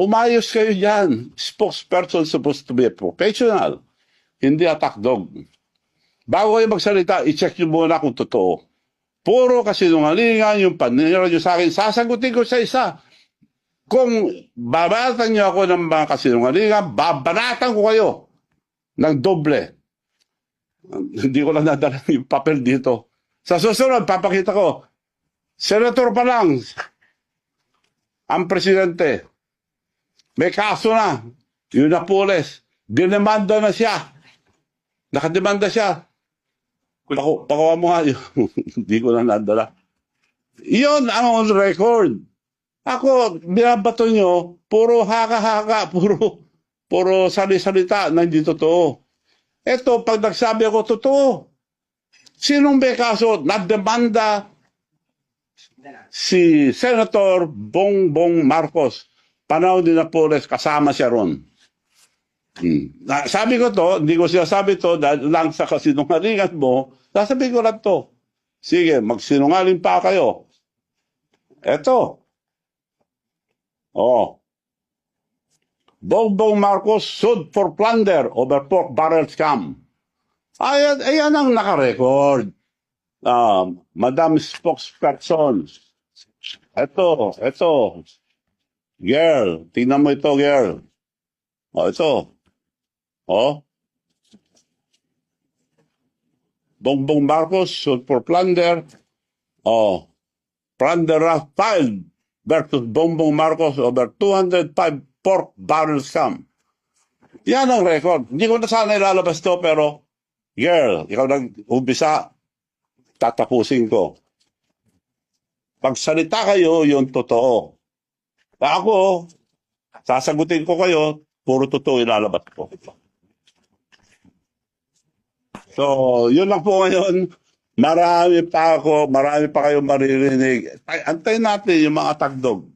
Umayos kayo dyan. Spokesperson supposed to be a professional, hindi attack dog. Bago kayo magsalita, i-check nyo muna kung totoo. Puro kasinungalingan yung panira nyo sa akin. Sasagutin ko sa isa. Kung babanatan nyo ako ng mga kasinungalingan, babanatan ko kayo ng doble. Hindi ko lang nadala yung papel dito. Sa susunod, papakita ko. Senator pa lang, ang presidente, may kaso na. Yun na pulis. Dinemanda na siya. Nakademanda siya. Pakuha mo nga yun. Hindi ko na nadala. Yun ang on record. Ako, binabato nyo, puro haka-haka, puro sali-salita na hindi totoo. Ito, pag nagsabi ako, totoo. Sinong may kaso? Nademanda si Senator Bongbong Marcos. Panahon din na Napoles, kasama siya ron. Sabi ko to, hindi ko sinasabi to dahil lang sa kasinungalingan mo, sasabihin ko lang to. Sige, magsinungaling pa kayo. Eto. Oh. Bongbong Marcos sued for plunder over pork barrel scam. Ayan ang nakarecord. Madam Spokesperson. Ito. Girl, tingnan mo ito, girl. Ito. Bongbong Marcos sued for plunder. Plunder filed versus Bongbong Marcos over 205 pork barrel scam. Yan ang record. Hindi ko na sana ilalabas to, pero girl, ikaw nag-umpisa, tatapusin ko. Pagsalita kayo, yung totoo. Ako, sasagutin ko kayo, puro totoo ilalabas ko. So, yun lang po ngayon. Marami pa kayong maririnig. Antayin natin yung mga tagdog.